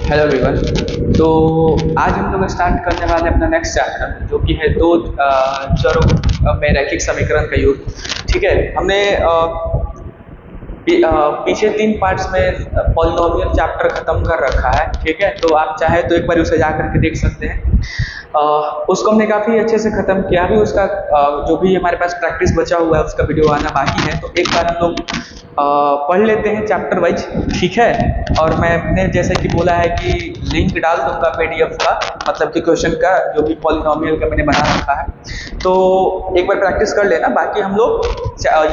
Hello everyone. तो आज हम लोग स्टार्ट करने वाले अपना नेक्स्ट चैप्टर, जो कि है दो चरों में रैखिक समीकरण का योग। ठीक है, हमने पीछे 3 पार्ट्स में पॉलिनोमियल चैप्टर खत्म कर रखा है। ठीक है, तो आप चाहे तो एक बार उसे जा करके देख सकते हैं। उसको हमने काफ़ी अच्छे से ख़त्म किया। अभी उसका जो भी हमारे पास प्रैक्टिस बचा हुआ है उसका वीडियो आना बाकी है, तो एक बार हम लोग पढ़ लेते हैं चैप्टर वाइज। ठीक है, और मैंने जैसे कि बोला है कि लिंक डाल दूंगा पीडीएफ का, मतलब कि क्वेश्चन का जो भी पॉलिनोमियल का मैंने बना रखा है, तो एक बार प्रैक्टिस कर लेना। बाकी हम लोग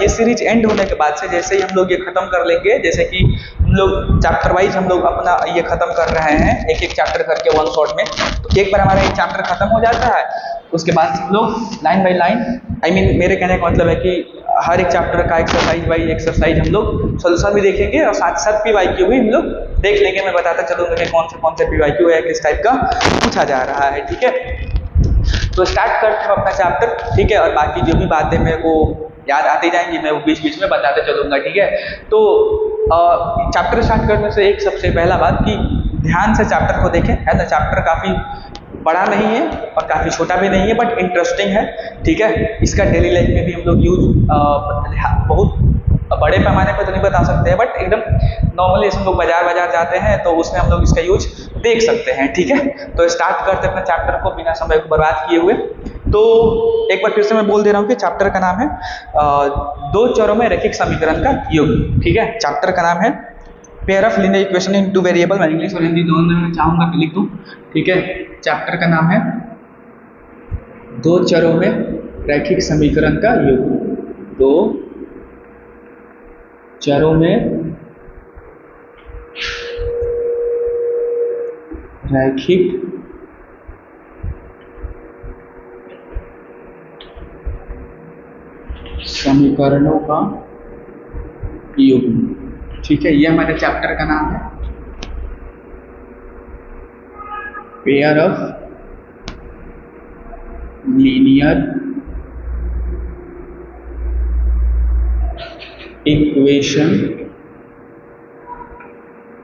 ये सीरीज एंड होने के बाद से जैसे ही हम लोग ये खत्म कर लेंगे, जैसे कि हम लोग चैप्टर वाइज हम लोग अपना ये खत्म कर रहे हैं एक एक चैप्टर करके वन शॉट में, तो एक बार हमारा एक चैप्टर खत्म हो जाता है, उसके बाद हम लोग लाइन बाय लाइन, मेरे कहने का मतलब है कि हर एक चैप्टर का एक्सरसाइज बाई एक्सरसाइज हम लोग सोल्यूशन भी देखेंगे और साथ साथ पीवाईक्यू भी हम लोग देख लेंगे। मैं बताता चलूंगा कि कौन से पीवाईक्यू है, किस टाइप का पूछा जा रहा है। ठीक है, तो स्टार्ट करते हैं अपना चैप्टर। ठीक है, और बाकी जो भी बातें मेरे को याद आती जाएंगी मैं वो बीच बीच में बताते चलूंगा। ठीक है, तो चैप्टर स्टार्ट करने से एक सबसे पहला बात कि ध्यान से चैप्टर को देखें। है ना, चैप्टर काफ़ी बड़ा नहीं है और काफ़ी छोटा भी नहीं है, बट इंटरेस्टिंग है। ठीक है, इसका डेली लाइफ में भी हम लोग यूज बहुत बड़े पैमाने पर तो नहीं बता सकते हैं, बट एकदम नॉर्मली हम लोग बाजार जाते हैं तो उसमें हम लोग इसका यूज देख सकते हैं। ठीक है, तो स्टार्ट करते हैं अपने चैप्टर को बिना समय को बर्बाद किए हुए। तो एक बार फिर से मैं बोल दे रहा हूँ कि चैप्टर का नाम है दो चरों में रैखिक समीकरण का योग। ठीक है, चैप्टर का नाम है pair of linear equation in two variable. मैं इंग्लिश और हिंदी दोनों में चाहूंगा कि लिख दूं। ठीक है, चैप्टर का नाम है दो चरों में रैखिक समीकरण का योग। दो चरों में रैखिक समीकरणों का योग। ठीक है, ये हमारे चैप्टर का नाम है pair of linear equation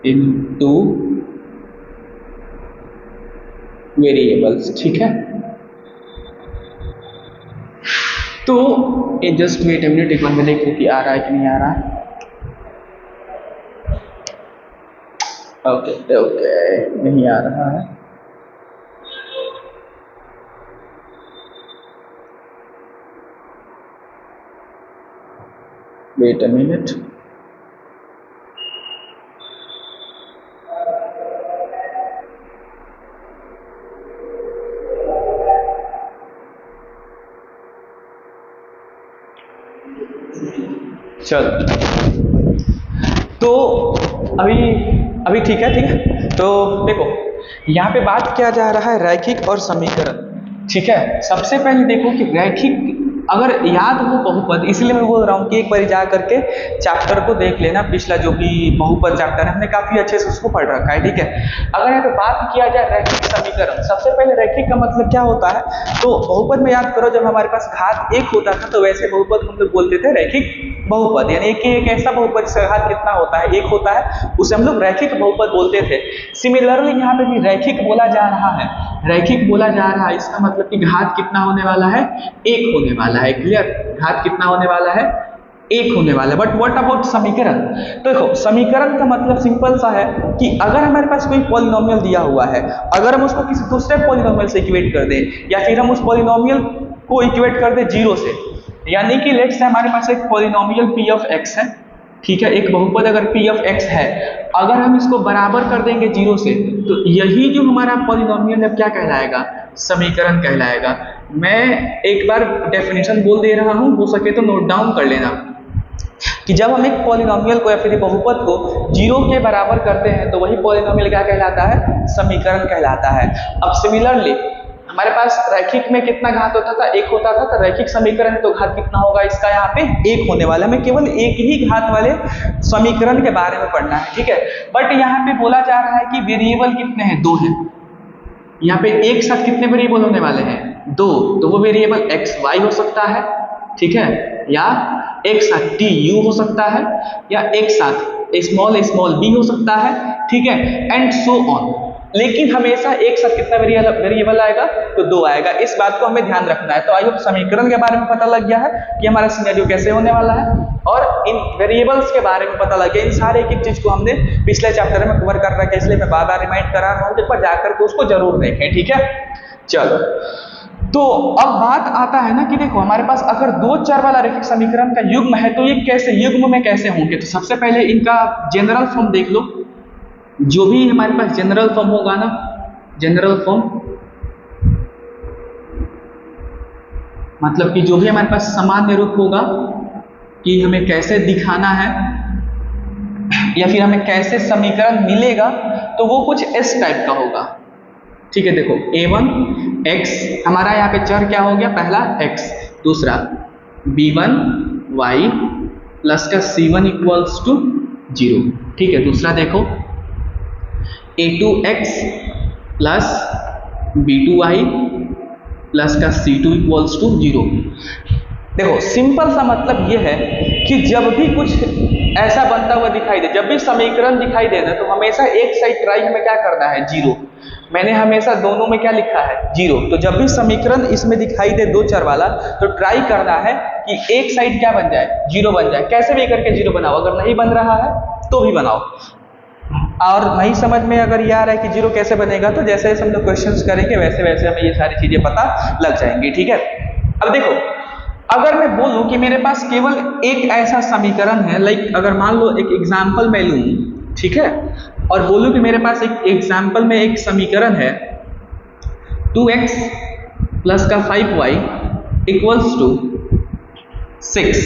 into variables. ठीक है, तो ये जस्ट वेट ए मिनट, एक बार मैं देखूं कि आ रहा है कि नहीं आ रहा है। ओके ओके, नहीं आ रहा है। Wait a minute. चलो, तो अभी ठीक है। ठीक है, तो देखो यहाँ पे बात किया जा रहा है रैखिक और समीकरण। ठीक है, सबसे पहले देखो कि रैखिक अगर याद हो बहुपद, इसलिए मैं बोल रहा हूँ कि एक बार जा करके चैप्टर को देख लेना। पिछला जो भी बहुपद चैप्टर है हमने काफी अच्छे से उसको पढ़ रखा है। ठीक है, अगर यहाँ पे बात किया जाए रैखिक समीकरण, सबसे पहले रैखिक का मतलब क्या होता है, तो बहुपद में याद करो, जब हमारे पास घात एक होता था तो वैसे बहुपद हम लोग बोलते थे रैखिक बहुपद, यानी कि एक ऐसा बहुपद जिसका घात कितना होता है, एक होता है, उसे हम लोग रैखिक बहुपद बोलते थे। सिमिलरली यहाँ पे भी रैखिक बोला जा रहा है, रैखिक बोला जा रहा है, इसका मतलब कि घात कितना होने वाला है, एक होने वाला है। क्लियर, घात कितना होने वाला है, एक होने वाला है। बट व्हाट अबाउट समीकरण? तो देखो समीकरण का मतलब सिंपल सा है कि अगर हमारे पास कोई पॉलिनोमियल दिया हुआ है, अगर हम उसको किसी दूसरे पॉलिनोमियल से इक्वेट कर दें, या फिर हम उस पॉलिनोमियल को इक्वेट कर दें जीरो से, यानी कि लेट्स से हमारे पास एक पॉलिनोमियल p ऑफ x है। ठीक है, एक बहुपद अगर p ऑफ x है, अगर हम इसको बराबर कर देंगे जीरो से, तो यही जो हमारा पॉलिनोमियल है क्या कहलाएगा, समीकरण कहलाएगा। मैं एक बार डेफिनेशन बोल दे रहा हूं, हो सके तो नोट डाउन कर लेना कि जब हम एक पॉलिनोमियल को या फिर बहुपद को जीरो के बराबर करते हैं तो वही पॉलिनोमियल क्या कहलाता है, समीकरण कहलाता है। अब सिमिलरली हमारे पास रैखिक में कितना घात होता था, एक होता था, तो रैखिक समीकरण है तो घात कितना होगा इसका, यहाँ पे एक होने वाला है। हमें केवल एक ही घात वाले समीकरण के बारे में पढ़ना है। ठीक है, बट यहाँ पे बोला जा रहा है कि वेरिएबल कितने हैं, दो हैं। यहाँ पे एक साथ कितने वेरिएबल होने वाले हैं, दो, तो वो वेरिएबल एक्स वाई हो सकता है, ठीक है, या एक साथ टी यू हो सकता है, या एक साथ स्मॉल बी हो सकता है, ठीक है, एंड सो ऑन। लेकिन हमेशा एक साथ कितना वेरिएबल आएगा, तो 2 आएगा। इस बात को हमें ध्यान रखना है। तो आई होप समीकरण के बारे में पता लग गया है कि हमारा सिनेरियो कैसे होने वाला है, और इन वेरिएबल्स के बारे में पता लग गया। इन सारे एक एक चीज को हमने पिछले चैप्टर में कवर कर रखा है, इसलिए मैं बार बार रिमाइंड करा रहा हूँ, एक बार जाकर के उसको जरूर देखें, ठीक है। चलो, तो अब बात आता है ना कि देखो हमारे पास अगर 2 चर वाला रैखिक समीकरण का युग्म है तो ये कैसे युग्म में कैसे होंगे। तो सबसे पहले इनका जनरल फॉर्म देख लो। जो भी हमारे पास जनरल फॉर्म होगा ना, जनरल फॉर्म मतलब कि जो भी हमारे पास सामान्य रूप होगा कि हमें कैसे दिखाना है या फिर हमें कैसे समीकरण मिलेगा, तो वो कुछ इस टाइप का होगा, ठीक है। देखो a1 x, हमारा यहाँ पे चर क्या हो गया, पहला x, दूसरा b1 y प्लस का c1 इक्वल्स टू 0, ठीक है। दूसरा देखो a2 x plus b2 y plus का c2 इक्वल्स टू 0। देखो सिंपल सा मतलब ये है कि जब भी कुछ ऐसा बनता हुआ दिखाई दे, जब भी समीकरण दिखाई दे ना, तो हमेशा एक साइड ट्राई हमें क्या करना है, 0। मैंने हमेशा दोनों में क्या लिखा है, 0। तो जब भी समीकरण इसमें दिखाई दे 2 चर वाला, तो ट्राई करना है कि एक साइड क्या बन जाए, 0 बन जाए। कैसे भी करके 0 बनाओ, अगर नहीं बन रहा है तो भी बनाओ। और नहीं समझ में अगर ये आ रहा है कि 0 कैसे बनेगा, तो जैसे जैसे हम लोग क्वेश्चंस करेंगे वैसे वैसे हमें ये सारी चीजें पता लग जाएंगी, ठीक है। अब देखो, अगर मैं बोलूं कि मेरे पास केवल एक ऐसा समीकरण है, लाइक अगर मान लो एक एग्जाम्पल मैं लूं, ठीक है, और बोलूं कि मेरे पास एक एग्जाम्पल में एक समीकरण है 2x प्लस का 5y इक्वल्स टू 6,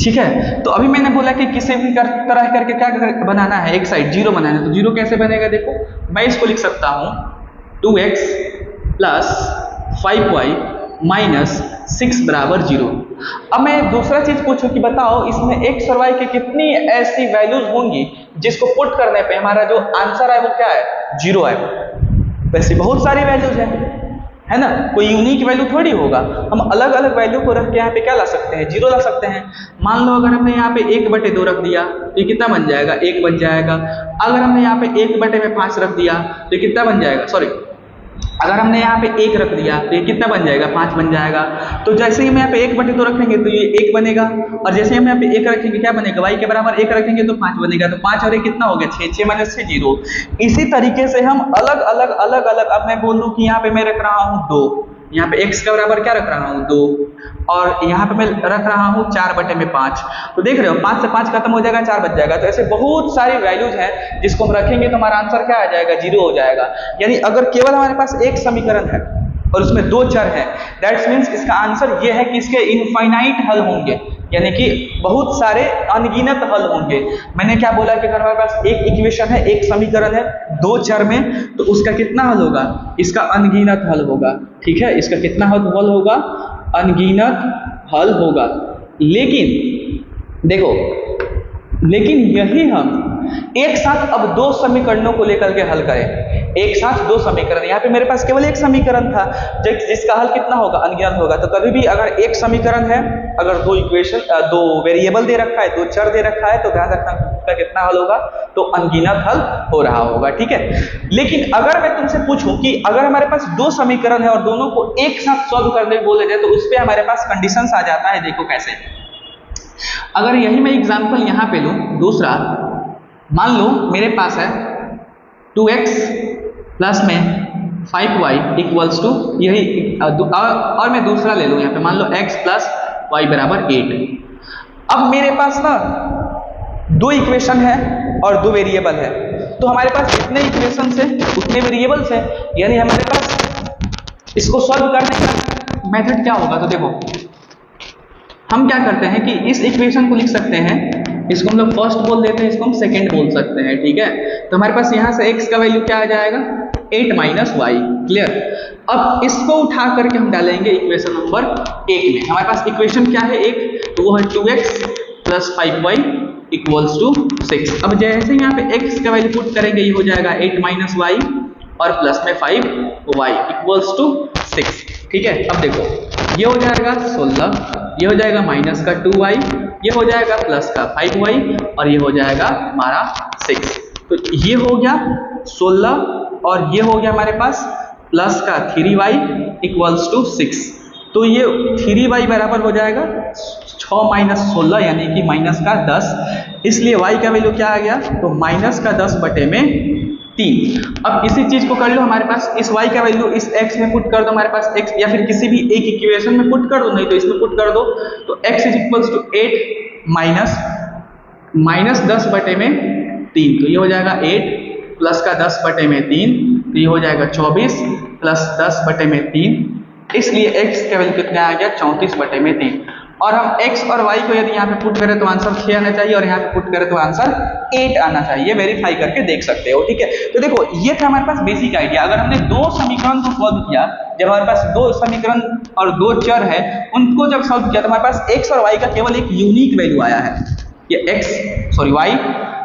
ठीक है। तो अभी मैंने बोला कि किसी भी तरह करके क्या बनाना है, एक साइड 0 बनाना है। तो 0 कैसे बनेगा, देखो मैं इसको लिख सकता हूं 2x प्लस 5y माइनस 6 बराबर 0। अब मैं दूसरा चीज पूछूं कि बताओ इसमें x और y की कितनी ऐसी वैल्यूज होंगी जिसको पुट करने पे हमारा जो आंसर है वो क्या है, 0 है। वैसे बहुत सारी वैल्यूज है ना, कोई यूनिक वैल्यू थोड़ी होगा। हम अलग अलग वैल्यू को रख के यहाँ पे क्या ला सकते हैं, 0 ला सकते हैं। मान लो अगर हमने यहाँ पे 1/2 रख दिया तो ये कितना बन जाएगा, 1 बन जाएगा। अगर हमने यहाँ पे 1/5 रख दिया तो ये कितना बन जाएगा, सॉरी, अगर हमने यहाँ पे 1 रख दिया तो ये कितना बन जाएगा, 5 बन जाएगा। तो जैसे ही हम यहाँ पे 1/2 रखेंगे तो ये 1 बनेगा, और जैसे हम यहाँ पे 1 रखेंगे क्या बनेगा, y के बराबर 1 रखेंगे तो 5 बनेगा। तो 5 और 1 कितना हो गया, 6, 6 माइनस 6 0। इसी तरीके से हम अलग अलग अब मैं बोल दूं कि यहाँ पे मैं रख रहा हूँ 2, यहाँ पे x का बराबर क्या रख रहा हूँ, 2, और यहाँ पे मैं रख रहा हूँ 4/5। तो देख रहे हो 5 से 5 खत्म हो जाएगा, 4 बच जाएगा। तो ऐसे बहुत सारी वैल्यूज हैं जिसको हम रखेंगे तो हमारा आंसर क्या आ जाएगा, 0 हो जाएगा। यानी अगर केवल हमारे पास एक समीकरण है और उसमें 2 चर हैं, दैट्स मीन्स इसका आंसर ये है कि इसके इनफाइनाइट हल होंगे, यानी कि बहुत सारे अनगिनत हल होंगे। मैंने क्या बोला कि अगर हमारे पास एक इक्वेशन है, एक समीकरण है 2 चर में, तो उसका कितना हल होगा, इसका अनगिनत हल होगा, ठीक है। इसका कितना हल होगा, अनगिनत हल होगा। लेकिन देखो, लेकिन यही हम एक साथ अब 2 समीकरणों को लेकर के हल करें, एक साथ 2 समीकरण। यहाँ पे मेरे पास केवल एक समीकरण था जिसका हल कितना होगा, अनगिनत होगा। तो कभी भी अगर एक समीकरण है, अगर 2 इक्वेशन 2 वेरिएबल दे रखा है, 2 चर दे रखा है, तो ध्यान रखना उसका कितना हल होगा, तो अनगिनत हल हो रहा होगा, ठीक है। लेकिन अगर मैं तुमसे पूछूं कि अगर हमारे पास 2 समीकरण है और दोनों को एक साथ सॉल्व करने को बोले जाए, तो उस पर हमारे पास कंडीशंस आ जाता है। देखो कैसे, अगर यही मैं एग्जाम्पल यहाँ पे लूँ दूसरा, मान लो मेरे पास है 2x प्लस में 5y इक्वल्स टू यही, और मैं दूसरा ले लूँ यहाँ पे, मान लो x प्लस y बराबर 8। अब मेरे पास ना 2 इक्वेशन है और 2 वेरिएबल है, तो हमारे पास जितने इक्वेशन है उतने वेरिएबल्स है, यानी हमारे पास इसको सॉल्व करने का मेथड क्या होगा। तो देखो हम क्या करते हैं कि इस इक्वेशन को लिख सकते हैं, इसको हम लोग फर्स्ट बोल देते हैं, इसको हम सेकंड बोल सकते हैं, ठीक है। तो हमारे पास यहाँ से x का वैल्यू क्या आ जाएगा, 8 माइनस वाई, क्लियर। अब इसको उठा करके हम डालेंगे इक्वेशन नंबर 1 में। हमारे पास इक्वेशन क्या है, एक, तो वो है 2x plus 5y equals to 6। अब जैसे यहाँ पे x का वैल्यू पुट करेंगे, ये हो जाएगा 8 माइनस वाई और प्लस में 5y इक्वल्स टू 6, ठीक है। अब देखो ये हो जाएगा 16, ये हो जाएगा माइनस का 2y, ये हो जाएगा प्लस का 5y, और ये हो जाएगा हमारा 6। तो ये हो गया 16 और ये हो गया हमारे पास प्लस का 3y इक्वल्स टू 6। तो ये 3y बराबर हो जाएगा 6 माइनस 16 यानी कि माइनस का 10, इसलिए y का वैल्यू क्या आ गया, तो माइनस का 10 बटे में 3। अब इसी चीज को कर लो, हमारे पास इस y का वैल्यू इस x में पुट कर दो, हमारे पास x, या फिर किसी भी एक इक्वेशन में पुट कर दो, नहीं तो इसमें पुट कर दो। तो x is equals to 8 minus 10 बटे में 3, तो ये हो जाएगा 8 प्लस का 10 बटे में 3, तो ये हो जाएगा 24 प्लस 10 बटे में 3, इसलिए x का वैल्यू कितना आ गया, 34 बटे में 3। और हम x और y को यदि यहाँ पे पुट करें तो आंसर 6 आना चाहिए, और यहाँ पे पुट करें तो आंसर 8 आना चाहिए, वेरीफाई करके देख सकते हो, ठीक है। तो देखो ये था हमारे पास बेसिक आइडिया। अगर हमने दो समीकरण को सॉल्व किया, जब हमारे पास दो समीकरण और दो चर है, उनको जब सॉल्व किया तो हमारे पास x और y का केवल एक यूनिक वैल्यू आया है, ये y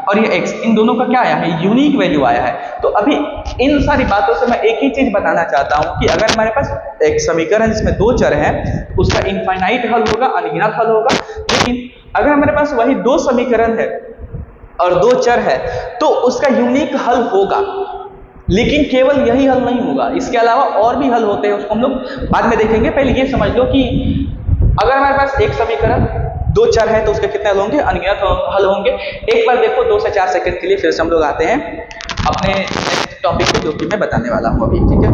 और ये x, इन दोनों का क्या आया है, यूनिक वैल्यू आया है। तो अभी इन सारी बातों से मैं एक ही चीज बताना चाहता हूं कि अगर हमारे पास एक समीकरण जिसमें दो चर हैं, उसका इनफाइनाइट हल होगा, अनगिनत हल होगा। लेकिन अगर हमारे पास वही दो समीकरण है और दो चर है तो उसका यूनिक हल होगा, लेकिन केवल यही हल नहीं होगा, इसके अलावा और भी हल होते हैं, उसको हम लोग बाद में देखेंगे। पहले ये समझ लो कि अगर हमारे पास एक समीकरण दो चर है तो उसके कितने हल होंगे, अनगिनत हल होंगे। एक बार देखो 2 से 4 सेकंड के लिए, फिर से हम लोग आते हैं अपने नेक्स्ट टॉपिक पे, जो कि मैं बताने वाला हूं अभी, ठीक है।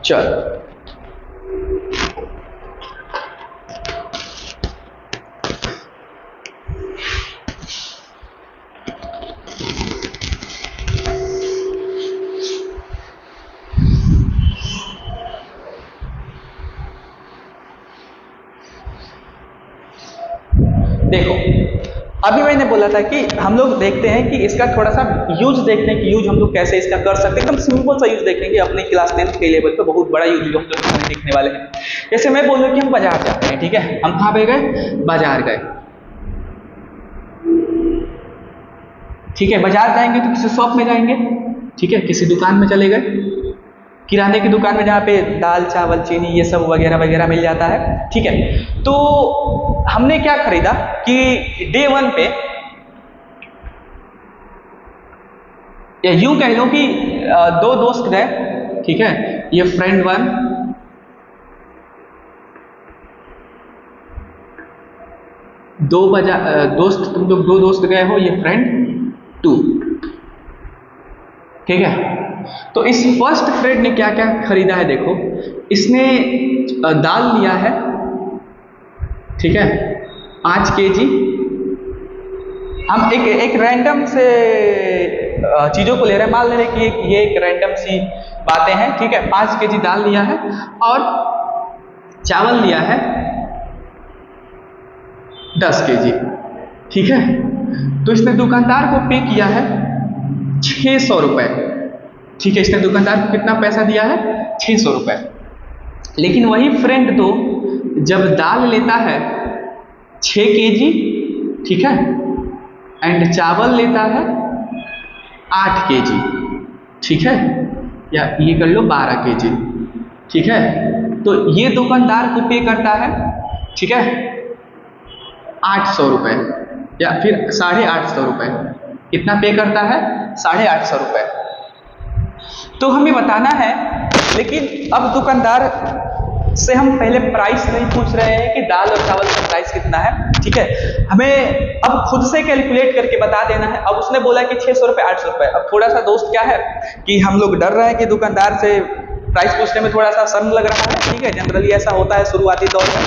चल देखो अभी मैंने बोला था कि हम लोग देखते हैं कि इसका थोड़ा सा यूज देखने की, यूज हम लोग कैसे इसका कर सकते हैं। एकदम सिंपल सा यूज देखेंगे अपने क्लास 10th के लेवल पे, बहुत बड़ा यूज हम लोग देखने वाले हैं। जैसे मैं बोल रहा हूँ कि हम बाजार जाते हैं, ठीक है, हम कहाँ पे गए, बाजार गए, ठीक है। बाजार जाएंगे तो किसी शॉप में जाएंगे, ठीक है, किसी दुकान में चले गए, किराने की दुकान में, जहाँ पे दाल चावल चीनी ये सब वगैरह वगैरह मिल जाता है, ठीक है। तो हमने क्या खरीदा कि डे 1 पे, या यूं कह लो कि दो दोस्त गए, ठीक है, ये फ्रेंड 1 दोस्त, तुम लोग दो दोस्त गए हो, ये फ्रेंड 2, ठीक है। तो इस फर्स्ट फ्रेंड ने क्या क्या खरीदा है, देखो इसने दाल लिया है, ठीक है, 5 kg। हम एक रैंडम से चीजों को ले रहे हैं, मान ले रहे हैं कि ये एक रैंडम सी बातें हैं, ठीक है। 5 kg दाल लिया है और चावल लिया है 10 kg, ठीक है। तो इसने दुकानदार को पे किया है 600 रुपए, ठीक है। इसने दुकानदार को कितना पैसा दिया है, 600 रुपए। लेकिन वही फ्रेंड 2 जब दाल लेता है 6 kg, ठीक है, एंड चावल लेता है 8 kg, ठीक है, या ये कर लो 12 kg, ठीक है। तो ये दुकानदार को पे करता है, ठीक है, 800 रुपए या फिर 850 रुपए। कितना पे करता है, 850 रुपए। तो हमें बताना है, लेकिन अब दुकानदार से हम पहले प्राइस नहीं पूछ रहे हैं कि दाल और चावल का प्राइस कितना है, ठीक है। हमें अब खुद से कैलकुलेट करके बता देना है। अब उसने बोला कि 600 रुपये 800 रुपये। अब थोड़ा सा दोस्त क्या है कि हम लोग डर रहे हैं कि दुकानदार से प्राइस पूछने में थोड़ा सा शर्म लग रहा है, ठीक है, जनरली ऐसा होता है शुरुआती दौर में।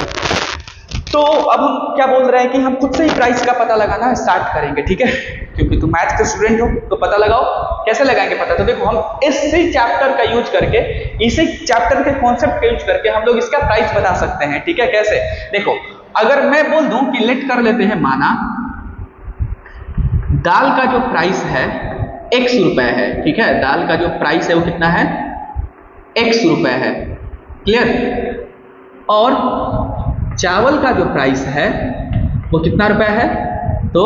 तो अब हम क्या बोल रहे हैं कि हम खुद से ही प्राइस का पता लगाना स्टार्ट करेंगे, ठीक है, क्योंकि तुम मैथ्स के स्टूडेंट हो तो पता लगाओ। कैसे लगाएंगे पता, तो देखो हम इसी चैप्टर का यूज करके, इसी चैप्टर के कॉन्सेप्ट का यूज करके हम लोग इसका प्राइस बता सकते हैं, ठीक है। कैसे, देखो अगर मैं बोल दूं कि लेट कर लेते हैं, माना दाल का जो प्राइस है x रुपए है, ठीक है, दाल का जो प्राइस है वो कितना है, x रुपए है, क्लियर। और चावल का जो प्राइस है वो कितना रुपए है, तो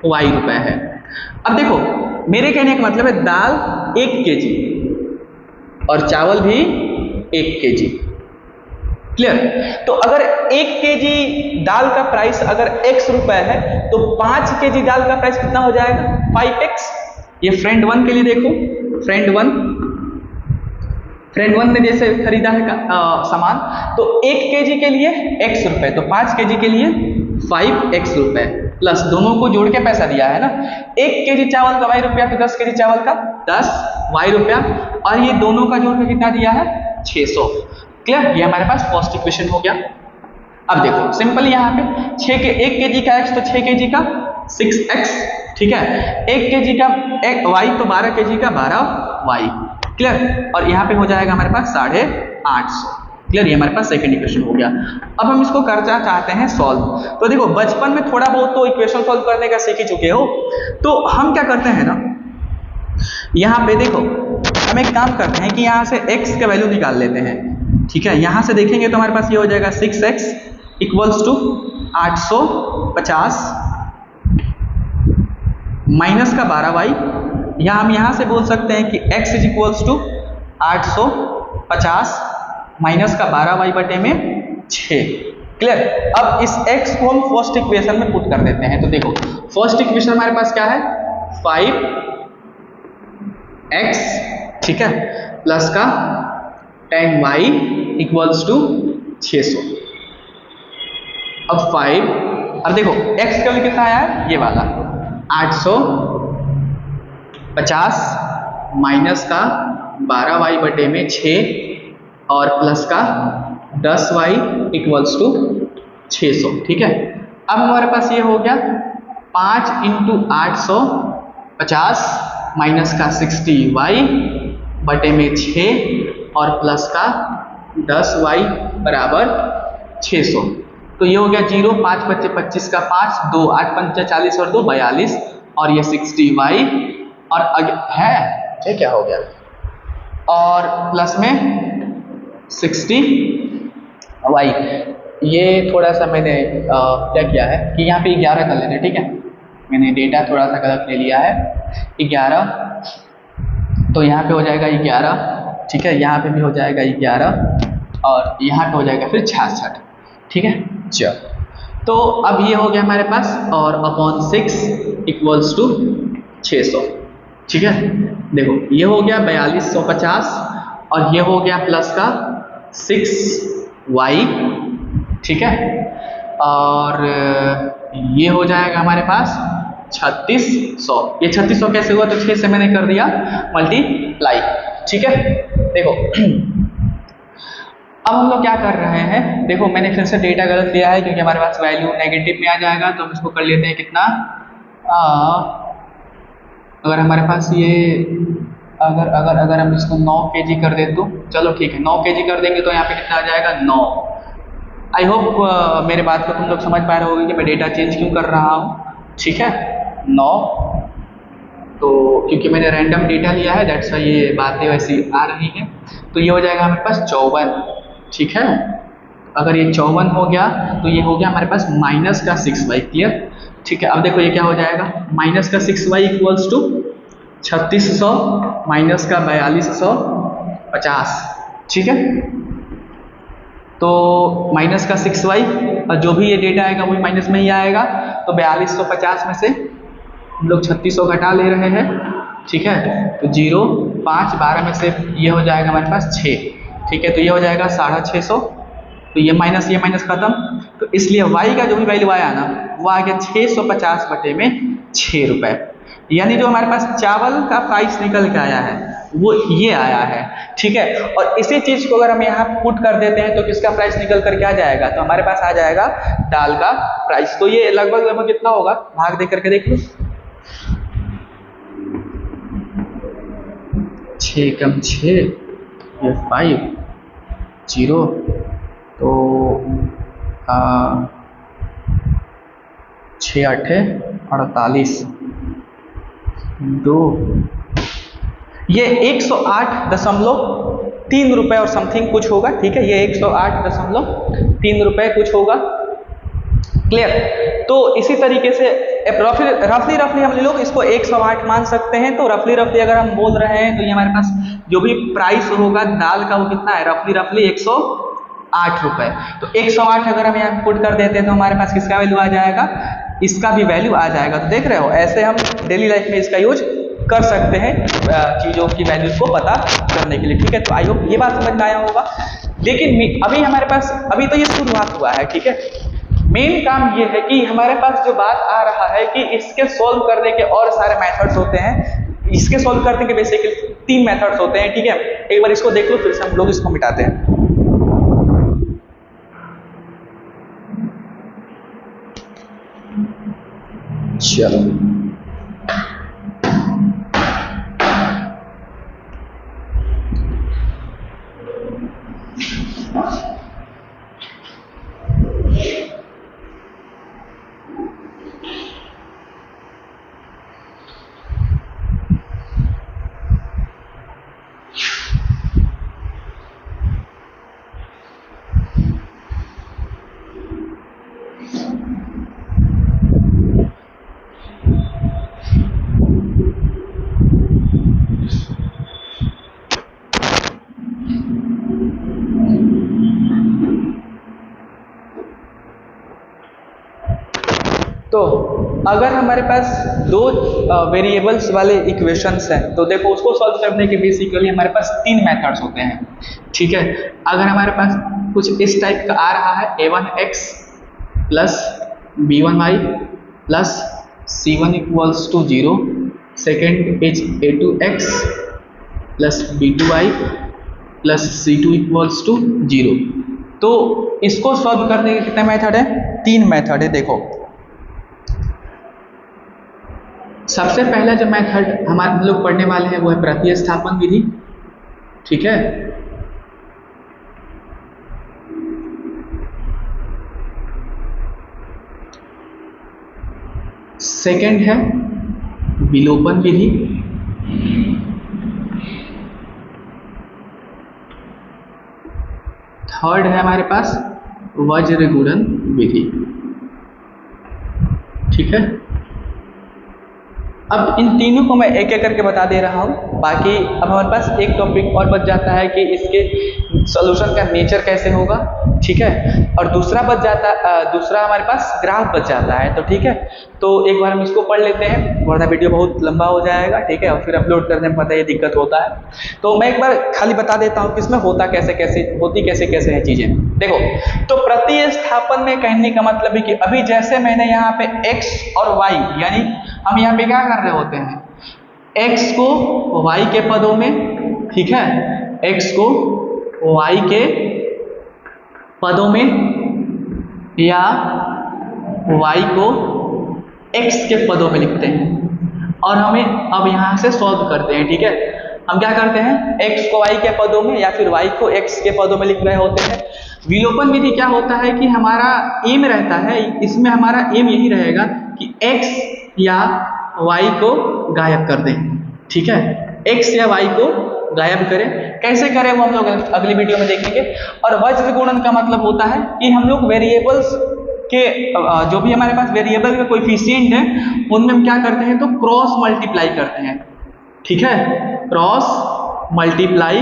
y रुपए है। अब देखो मेरे कहने का मतलब है दाल 1 kg और चावल भी 1 kg। क्लियर? तो अगर 1 kg दाल का प्राइस अगर x रुपए है तो 5 kg दाल का प्राइस कितना हो जाएगा? 5x। ये फ्रेंड 1 के लिए देखो, फ्रेंड वन ने जैसे खरीदा है सामान, तो 1 kg के लिए x रुपए, तो 5 kg के लिए 5x रुपए, प्लस दोनों को जोड़ के पैसा दिया है ना। 1 kg चावल का y रुपया, तो 10 kg चावल का 10 y रुपया, और ये दोनों का जोड़ के कितना दिया है? 600। क्लियर? ये हमारे पास फर्स्ट इक्वेशन हो गया। अब देखो सिंपल, यहाँ पे 1 kg का x तो 6 kg का 6x, ठीक है। 1 kg का y तो 12 kg का 12y। क्लियर? और यहाँ पे हो जाएगा हमारे पास 850। क्लियर? ये हमारे पास सेकंड इक्वेशन हो गया। अब हम इसको करना चाहते हैं सॉल्व। तो देखो बचपन में थोड़ा बहुत तो इक्वेशन सॉल्व करने का सीख ही चुके हो, तो हम क्या करते हैं ना, यहाँ पे देखो हम एक काम करते हैं कि यहाँ से x का वैल्यू निकाल लेते हैं। ठीक है, यहाँ से देखेंगे तो हमारे पास ये हो जाएगा 6x इक्वल्स टू 850 माइनस का 12y, या हम यहाँ से बोल सकते हैं कि x is equals to 850 minus का 12y बटे में 6। क्लियर? अब इस x को हम फर्स्ट इक्वेशन में पुट कर देते हैं। तो देखो फर्स्ट इक्वेशन हमारे पास क्या है? 5x, ठीक है, प्लस का 10y इक्वल्स टू 600। अब देखो x का भी कितना आया है? ये वाला 850 माइनस का 12y बटे में 6 और प्लस का 10y इक्वल्स टू 600। ठीक है, अब हमारे पास ये हो गया 5 × 850 माइनस का 60y बटे में 6 और प्लस का 10y बराबर 600। तो ये हो गया 0, 5 × 5 = 25 का 5, 2 8 × 5 = 40 और 2 42, और ये 60y और है ये क्या हो गया, और प्लस में 60y। ये थोड़ा सा मैंने क्या किया है कि यहाँ पे 11 कर लेते, ठीक है, मैंने डेटा थोड़ा सा गलत ले लिया है। 11, तो यहाँ पे हो जाएगा 11, ठीक है, यहाँ पे भी हो जाएगा 11 और यहाँ पे हो जाएगा फिर 66। ठीक है, चलो तो अब ये हो गया हमारे पास, और अपॉन 6 इक्वल्स टू 600। ठीक है, देखो ये हो गया 4250 और ये हो गया प्लस का 6y, ठीक है, और ये हो जाएगा हमारे पास 3600। ये 3600 कैसे हुआ? तो 6 से मैंने कर दिया मल्टीप्लाई। ठीक है, देखो अब हम लोग क्या कर रहे हैं, देखो मैंने फिर से डेटा गलत लिया है क्योंकि हमारे पास वैल्यू नेगेटिव में आ जाएगा, तो हम इसको कर लेते हैं कितना, अगर हमारे पास ये अगर हम इसको 9 kg कर दें तो चलो ठीक है, 9 kg कर देंगे तो यहाँ पे कितना आ जाएगा 9। आई होप मेरे बात को तुम लोग समझ पा रहे होगे कि मैं डेटा चेंज क्यों कर रहा हूँ। ठीक है, 9, तो क्योंकि मैंने रैंडम डेटा लिया है दैट्स वाई ये बातें वैसी आ रही हैं। तो ये हो जाएगा हमारे पास 54। ठीक है, अगर ये 54 हो गया तो ये हो गया हमारे पास माइनस का 6y। क्लियर? ठीक है, अब देखो ये क्या हो जाएगा, माइनस का 6y इक्वल्स टू 3600 माइनस का 4250। ठीक है, तो माइनस का 6y और जो भी ये डेटा आएगा वही माइनस में ही आएगा, तो 4250 में से हम लोग 3600 घटा ले रहे हैं। ठीक है, तो 0 5 12 में से ये हो जाएगा हमारे पास 6। ठीक है, तो ये हो जाएगा 650, तो ये माइनस खत्म, तो इसलिए y का जो भी वैल्यू आया ना वो आ गया 650 बटे में 6 रुपए। यानी जो हमारे पास चावल का प्राइस निकल के आया है वो ये आया है। ठीक है, और इसी चीज को अगर हम यहाँ पुट कर देते हैं तो किसका प्राइस निकल करके आ जाएगा, तो हमारे पास आ जाएगा दाल का प्राइस। तो ये लगभग कितना होगा, भाग दे करके देख लो, 6 × 6 ये 5 0, तो 6 8 48 2, ये 108.3 रुपए और समथिंग कुछ होगा। ठीक है, ये 108.3 रुपए कुछ होगा। क्लियर। तो इसी तरीके से रफली हम लोग इसको 108 मान सकते हैं। तो रफली अगर हम बोल रहे हैं तो ये हमारे पास जो भी प्राइस होगा दाल का वो कितना है, रफली 108 रुपए। तो 108 अगर हम यहाँ पुट कर देते हैं तो हमारे पास किसका वैल्यू आ जाएगा, इसका भी वैल्यू आ जाएगा। तो देख रहे हो, ऐसे हम डेली लाइफ में इसका यूज कर सकते हैं चीज़ों की वैल्यूज को पता करने के लिए। ठीक है, तो आई होप ये बात समझ में आया होगा। लेकिन अभी हमारे पास अभी तो ये शुरुआत हुआ है। ठीक है, मेन काम ये है कि हमारे पास जो बात आ रहा है कि इसके सॉल्व करने के और सारे मेथड्स होते हैं। इसके सॉल्व करने के बेसिकली 3 मेथड्स होते हैं। ठीक है, एक बार इसको देख लो, फिर से हम लोग इसको मिटाते हैं। चलो, तो अगर हमारे पास 2 वेरिएबल्स वाले इक्वेशंस हैं तो देखो उसको सॉल्व करने के बेसिकली हमारे पास 3 मेथड्स होते हैं। ठीक है, अगर हमारे पास कुछ इस टाइप का आ रहा है a1x plus b1y plus c1 equals to 0, second is a2x plus b2y plus c2 equals to 0। तो इसको सॉल्व करने के कितने मेथड है, 3 मेथड है। देखो, सबसे पहला जो मेथड हम लोग पढ़ने वाले हैं वो है प्रतिस्थापन विधि। ठीक है, सेकंड है विलोपन विधि, थर्ड है हमारे पास वज्र गुणन विधि। ठीक है, अब इन तीनों को मैं एक एक करके बता दे रहा हूँ। बाकी अब हमारे पास एक टॉपिक और बच जाता है कि इसके सॉल्यूशन का नेचर कैसे होगा। ठीक है, और दूसरा हमारे पास ग्राफ बच जाता है। तो ठीक है, तो एक बार हम इसको पढ़ लेते हैं, वरना वीडियो बहुत लंबा हो जाएगा। ठीक है, और फिर अपलोड करने में पता ये दिक्कत होता है। तो मैं एक बार खाली बता देता हूँ कि इसमें होती कैसे हैं चीज़ें। देखो, तो प्रतिस्थापन में कहने का मतलब है कि अभी जैसे मैंने यहाँ पे x और y, यानी हम यहाँ पे क्या कर रहे होते हैं, x को y के पदों में, ठीक है, x को y के पदों में या y को x के पदों में लिखते हैं और हमें अब यहाँ से सॉल्व करते हैं। ठीक है, हम क्या करते हैं, x को y के पदों में या फिर y को x के पदों में लिख रहे होते हैं। विलोपन विधि क्या होता है कि हमारा एम रहता है, इसमें हमारा एम यही रहेगा कि x या y को गायब कर दें। ठीक है, x या y को गायब करें। कैसे करें वो हम लोग अगली वीडियो में देखेंगे। और वज्र गुणन का मतलब होता है कि हम लोग वेरिएबल्स के जो भी हमारे पास वेरिएबल का कोएफिशिएंट है उनमें हम क्या करते हैं, तो क्रॉस मल्टीप्लाई करते हैं। ठीक है, क्रॉस मल्टीप्लाई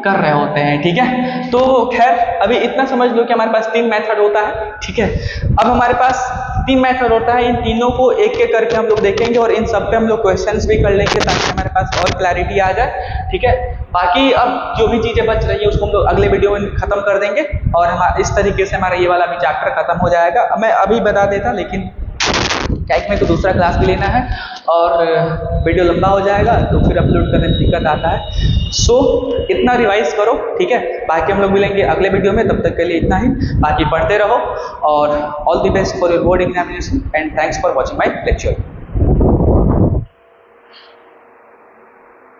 कर रहे होते हैं। ठीक है, तो खैर अभी इतना समझ लो कि हमारे पास 3 मेथड होता है। ठीक है, अब हमारे पास 3 मेथड होता है, इन तीनों को एक एक करके हम लोग देखेंगे और इन सब पे हम लोग क्वेश्चंस भी कर लेंगे ताकि हमारे पास और क्लैरिटी आ जाए। ठीक है, बाकी अब जो भी चीजें बच रही है उसको हम लोग अगले वीडियो में खत्म कर देंगे और हम इस तरीके से हमारा ये वाला भी चैप्टर खत्म हो जाएगा। मैं अभी बता देता, लेकिन क्या में तो दूसरा क्लास भी लेना है और वीडियो लंबा हो जाएगा तो फिर अपलोड करने में दिक्कत आता है। सो इतना रिवाइज करो। ठीक है, बाकी हम लोग मिलेंगे अगले वीडियो में, तब तक के लिए इतना ही। बाकी पढ़ते रहो और all the best for your board examination and thanks for watching my lecture.